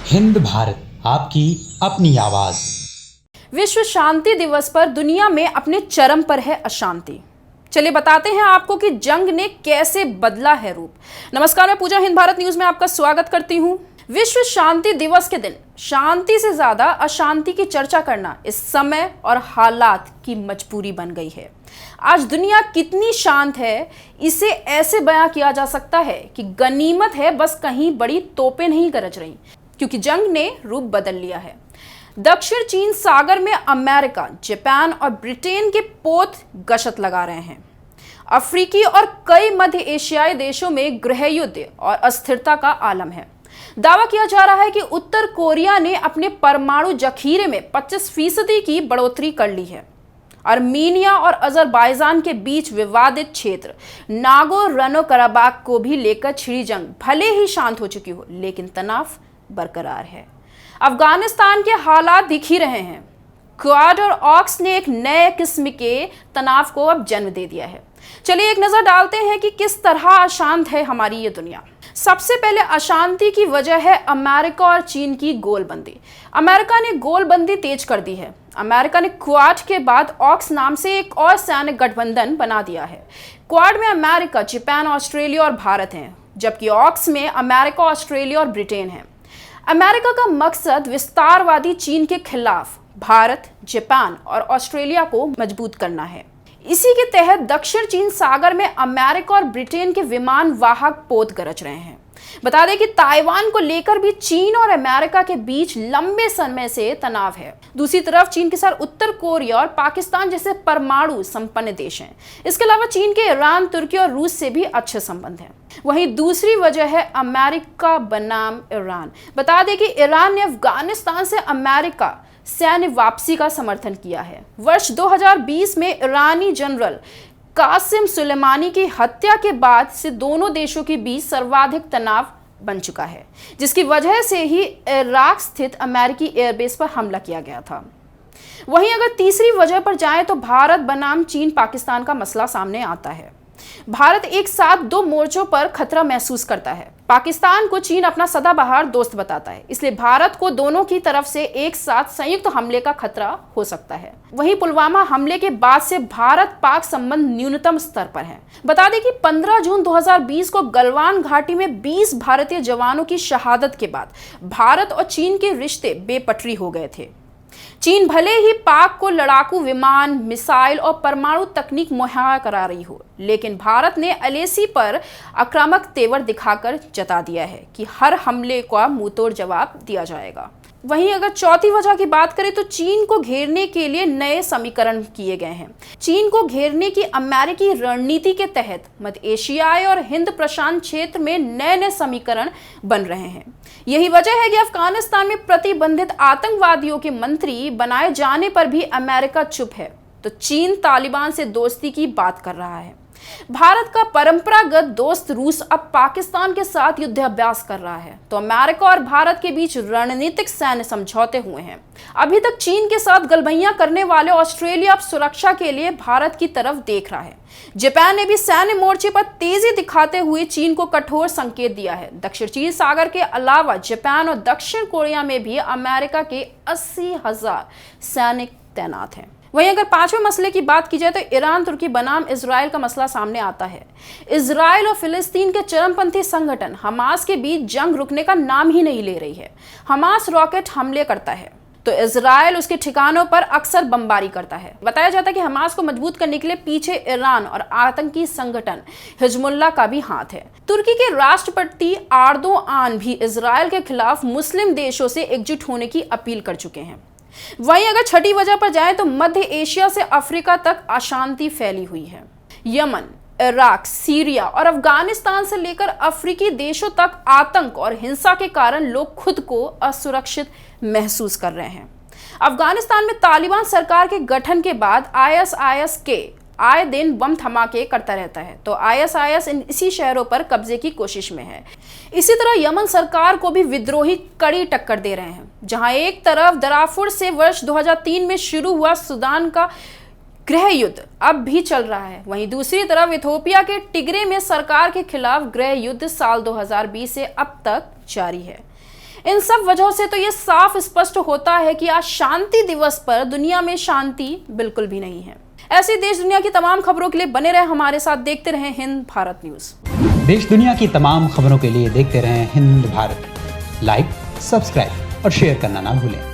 हिंद भारत आपकी अपनी आवाज। विश्व शांति दिवस पर दुनिया में अपने चरम पर है अशांति। चलिए बताते हैं आपको कि जंग ने कैसे बदला है रूप। नमस्कार, मैं पूजा हिंद भारत न्यूज में आपका स्वागत करती हूं। विश्व शांति दिवस के दिन शांति से ज्यादा अशांति की चर्चा करना इस समय और हालात की मजबूरी बन गई है। आज दुनिया कितनी शांत है, इसे ऐसे बयां किया जा सकता है कि गनीमत है बस कहीं बड़ी तोपें नहीं गरज रही, क्योंकि जंग ने रूप बदल लिया है। दक्षिण चीन सागर में अमेरिका, जापान और ब्रिटेन के पोत गश्त लगा रहे हैं। अफ्रीकी और कई मध्य एशियाई देशों में गृह युद्ध और अस्थिरता का आलम है। दावा किया जा रहा है कि उत्तर कोरिया ने अपने परमाणु जखीरे में 25% की बढ़ोतरी कर ली है। आर्मीनिया और अजरबैजान के बीच विवादित क्षेत्र नागोर्नो कराबाख को भी लेकर छिड़ी जंग भले ही शांत हो चुकी हो, लेकिन तनाव बरकरार है। अफगानिस्तान के हालात दिख ही रहे हैं। क्वाड और ऑक्स ने एक नए किस्म के तनाव को अब जन्म दे दिया है। चलिए एक नजर डालते हैं कि किस तरह अशांत है हमारी ये दुनिया। सबसे पहले अशांति की वजह है अमेरिका और चीन की गोलबंदी। अमेरिका ने गोलबंदी तेज कर दी है। अमेरिका ने क्वाड के बाद ऑक्स नाम से एक और सैन्य गठबंधन बना दिया है। क्वाड में अमेरिका, जापान, ऑस्ट्रेलिया और भारत हैं, जबकि ऑक्स में अमेरिका, ऑस्ट्रेलिया और ब्रिटेन है। अमेरिका का मकसद विस्तारवादी चीन के खिलाफ भारत, जापान और ऑस्ट्रेलिया को मजबूत करना है। इसी के तहत दक्षिण चीन सागर में अमेरिका और ब्रिटेन के विमान वाहक पोत गरज रहे हैं। बता दें कि ताइवान को लेकर भी चीन और अमेरिका के बीच लंबे समय से तनाव है। दूसरी तरफ चीन के साथ उत्तर कोरिया और पाकिस्तान जैसे परमाणु संपन्न देश हैं। इसके अलावा चीन के ईरान, तुर्की और रूस से भी अच्छे संबंध हैं। वहीं दूसरी वजह है अमेरिका बनाम ईरान। बता दें कि ईरान ने अफगानिस्तान से अमेरिका सैन्य वापसी का समर्थन किया है। वर्ष 2020 में ईरानी जनरल कासिम सुलेमानी की हत्या के बाद से दोनों देशों के बीच सर्वाधिक तनाव बन चुका है, जिसकी वजह से ही इराक स्थित अमेरिकी एयरबेस पर हमला किया गया था। वहीं अगर तीसरी वजह पर जाएं तो भारत बनाम चीन पाकिस्तान का मसला सामने आता है। भारत एक साथ दो मोर्चों पर खतरा महसूस करता है। पाकिस्तान को चीन अपना सदाबहार दोस्त बताता है, इसलिए भारत को दोनों की तरफ से एक साथ संयुक्त हमले का खतरा हो सकता है। वहीं पुलवामा हमले के बाद से भारत पाक संबंध न्यूनतम स्तर पर है। बता दें कि 15 जून 2020 को गलवान घाटी में 20 भारतीय जवानों की शहादत के बाद भारत और चीन के रिश्ते बेपटरी हो गए थे। चीन भले ही पाक को लड़ाकू विमान, मिसाइल और परमाणु तकनीक मुहैया करा रही हो, लेकिन भारत ने एलएसी पर आक्रामक तेवर दिखाकर जता दिया है कि हर हमले का मुंहतोड़ जवाब दिया जाएगा। वहीं अगर चौथी वजह की बात करें तो चीन को घेरने के लिए नए समीकरण किए गए हैं। चीन को घेरने की अमेरिकी रणनीति के तहत मध्य एशियाई और हिंद प्रशांत क्षेत्र में नए नए समीकरण बन रहे हैं। यही वजह है कि अफगानिस्तान में प्रतिबंधित आतंकवादियों के मंत्री बनाए जाने पर भी अमेरिका चुप है, तो चीन तालिबान से दोस्ती की बात कर रहा है। भारत का परंपरागत दोस्त रूस अब पाकिस्तान के साथ युद्धाभ्यास कर रहा है, तो अमेरिका और भारत के बीच रणनीतिक सैन्य समझौते हुए हैं। अभी तक चीन के साथ गलबैया करने वाले ऑस्ट्रेलिया अब सुरक्षा के लिए भारत की तरफ देख रहा है। जापान ने भी सैन्य मोर्चे पर तेजी दिखाते हुए चीन को कठोर संकेत दिया है। दक्षिण चीन सागर के अलावा जापान और दक्षिण कोरिया में भी अमेरिका के 80,000 सैनिक तैनात हैं। वहीं अगर पांचवें मसले की बात की जाए तो ईरान, तुर्की बनाम इजराइल का मसला सामने आता है। इजराइल और फिलिस्तीन के चरमपंथी संगठन हमास के बीच जंग रुकने का नाम ही नहीं ले रही है। हमास रॉकेट हमले करता है तो इजराइल उसके ठिकानों पर अक्सर बमबारी करता है। बताया जाता है कि हमास को मजबूत करने के लिए पीछे ईरान और आतंकी संगठन हिजबुल्लाह का भी हाथ है। तुर्की के राष्ट्रपति एर्दोआन भी इजराइल के खिलाफ मुस्लिम देशों से एकजुट होने की अपील कर चुके हैं। वहीं अगर छठी वजह पर जाएं तो मध्य एशिया से अफ्रीका तक अशांति फैली हुई है। यमन, इराक, सीरिया और अफगानिस्तान से लेकर अफ्रीकी देशों तक आतंक और हिंसा के कारण लोग खुद को असुरक्षित महसूस कर रहे हैं। अफगानिस्तान में तालिबान सरकार के गठन के बाद आईएसआईएस के आए दिन बम धमाके करता रहता है, तो आईएसआईएस इसी शहरों पर कब्जे की कोशिश में है। इसी तरह यमन सरकार को भी विद्रोही कड़ी टक्कर दे रहे हैं। जहां एक तरफ दारफुर से वर्ष 2003 में शुरू हुआ सूडान का गृह युद्ध अब भी चल रहा है, वहीं दूसरी तरफ इथियोपिया के टिग्रे में सरकार के खिलाफ गृह युद्ध साल 2020 से अब तक जारी है। इन सब वजहों से तो ये साफ स्पष्ट होता है कि आज शांति दिवस पर दुनिया में शांति बिल्कुल भी नहीं है। ऐसी देश दुनिया की तमाम खबरों के लिए बने रहे हमारे साथ, देखते रहे हिंद भारत न्यूज। देश दुनिया की तमाम खबरों के लिए देखते रहें हिंद भारत। लाइक, सब्सक्राइब और शेयर करना ना भूलें।